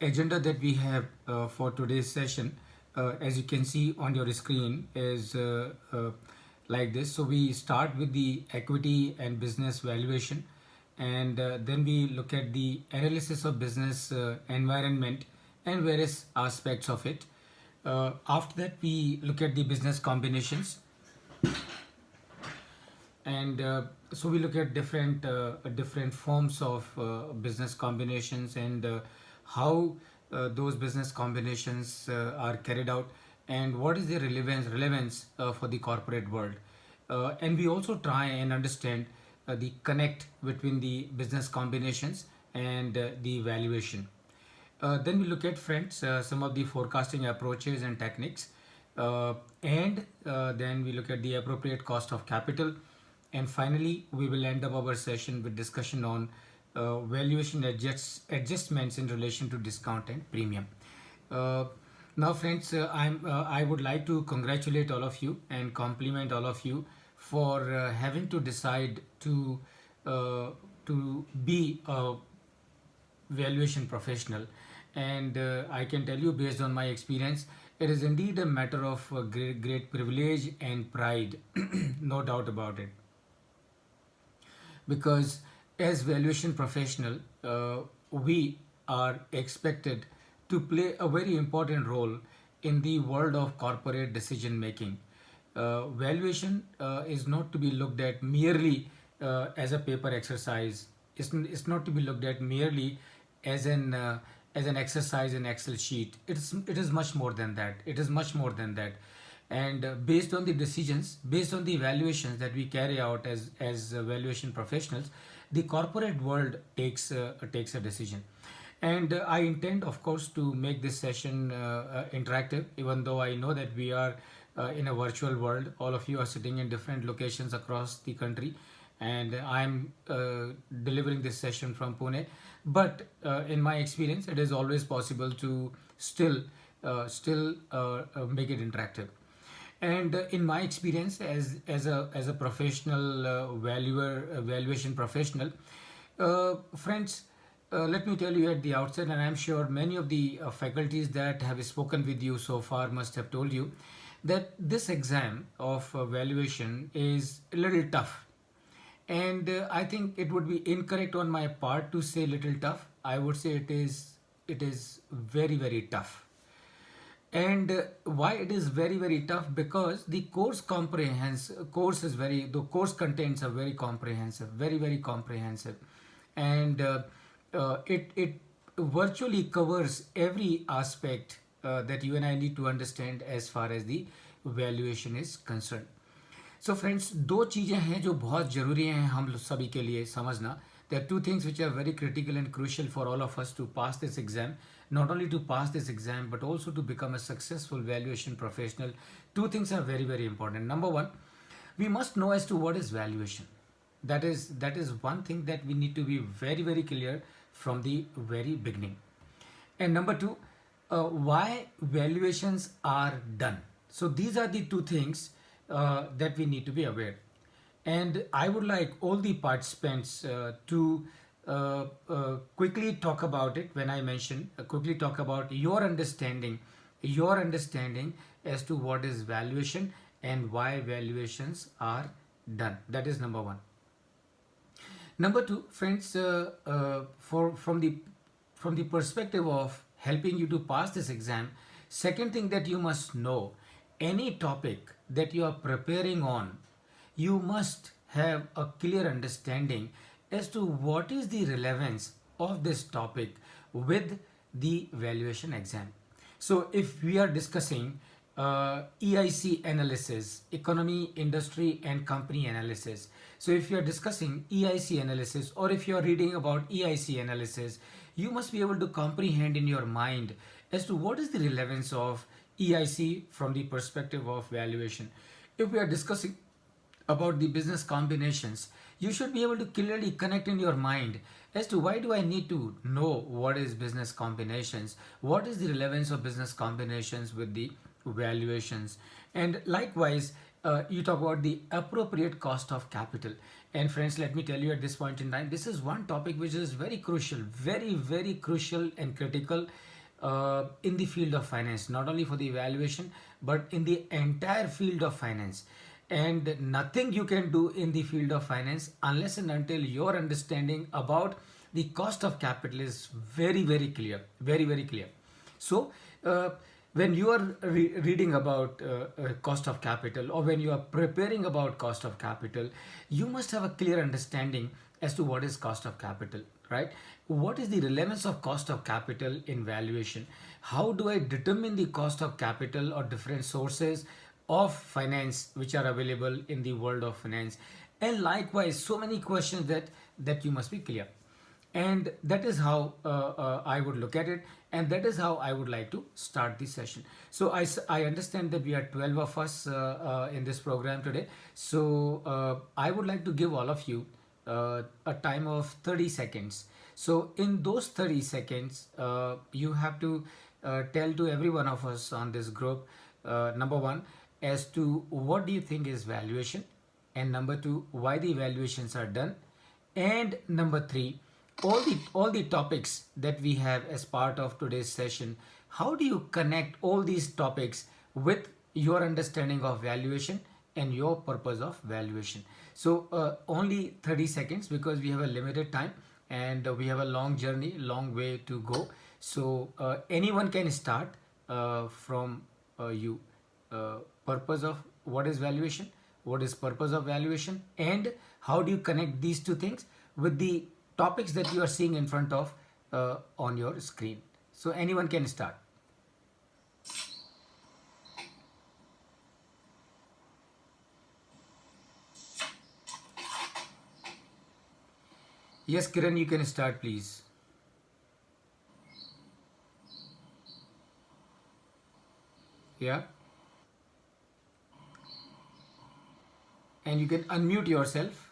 agenda that we have for today's session, as you can see on your screen, is like this. So we start with the equity and business valuation, and then we look at the analysis of business environment and various aspects of it. After that, we look at the business combinations, and so we look at different forms of business combinations and how those business combinations are carried out, and what is their relevance for the corporate world. And we also try and understand the connect between the business combinations and the valuation. Then we look at, friends, some of the forecasting approaches and techniques, and then we look at the appropriate cost of capital, and finally we will end up our session with discussion on valuation adjustments in relation to discount and premium. Uh, Now, friends, I would like to congratulate all of you and compliment all of you for having to decide uh, to be a valuation professional. And I can tell you, based on my experience, it is indeed a matter of great privilege and pride, no doubt about it. Because as valuation professional, we are expected to play a very important role in the world of corporate decision making. Valuation is not to be looked at merely as a paper exercise. It's not to be looked at merely as an exercise in Excel sheet. It is much more than that. It is much more than that. And based on the decisions, based on the evaluations that we carry out as valuation professionals, the corporate world takes a decision. And I intend, of course, to make this session interactive, even though I know that we are in a virtual world. All of you are sitting in different locations across the country, and I'm delivering this session from Pune. But in my experience, it is always possible to still make it interactive. And in my experience as a professional valuation professional, friends, let me tell you at the outset, and I'm sure many of the faculties that have spoken with you so far must have told you that this exam of valuation is a little tough. And I think it would be incorrect on my part to say little tough. I would say it is very, very tough. And why it is very, very tough? Because the course is very the course contents are very comprehensive, very, very comprehensive. And it virtually covers every aspect that you and I need to understand as far as the valuation is concerned. So friends, दो चीज़ें हैं जो बहुत ज़रूरी हैं हम सभी के लिए समझना. There are two things which are very critical and crucial for all of us to pass this exam. Not only to pass this exam, but also to become a successful valuation professional. Two things are very, very important. Number one, we must know as to what is valuation. That is one thing that we need to be very, very clear from the very beginning. And number two, why valuations are done. So these are the two things that we need to be aware. And I would like all the participants to quickly talk about it when I mention, quickly talk about your understanding as to what is valuation and why valuations are done. That is number one. Number two, friends, for from the perspective of helping you to pass this exam, second thing that you must know, any topic that you are preparing on, you must have a clear understanding as to what is the relevance of this topic with the valuation exam. So if we are discussing EIC analysis, economy, industry and company analysis. So if you are discussing EIC analysis, or if you are reading about EIC analysis, you must be able to comprehend in your mind as to what is the relevance of EIC from the perspective of valuation. If we are discussing about the business combinations, you should be able to clearly connect in your mind as to why do I need to know what is business combinations, what is the relevance of business combinations with the valuations. And likewise, you talk about the appropriate cost of capital. And friends, let me tell you at this point in time, this is one topic which is very crucial, very, very crucial and critical in the field of finance, not only for the evaluation, but in the entire field of finance. And nothing you can do in the field of finance unless and until your understanding about the cost of capital is very, very clear, very, very clear. So, when you are reading about cost of capital, or when you are preparing about cost of capital, you must have a clear understanding as to what is cost of capital, right? What is the relevance of cost of capital in valuation? How do I determine the cost of capital or different sources of finance which are available in the world of finance? And likewise, so many questions that you must be clear. And that is how I would look at it, and that is how I would like to start the session. So I understand that we are 12 of us in this program today. So I would like to give all of you a time of 30 seconds. So in those 30 seconds, you have to tell to every one of us on this group, number one, as to what do you think is valuation, and number two, why the evaluations are done, and number three, all the topics that we have as part of today's session. How do you connect all these topics with your understanding of valuation and your purpose of valuation? So only 30 seconds, because we have a limited time and we have a long journey, long way to go. So anyone can start from you. Purpose of what is valuation, what is purpose of valuation, and how do you connect these two things with the topics that you are seeing in front of on your screen. So anyone can start. Yes, Kiran, you can start, please. Yeah, and you can unmute yourself.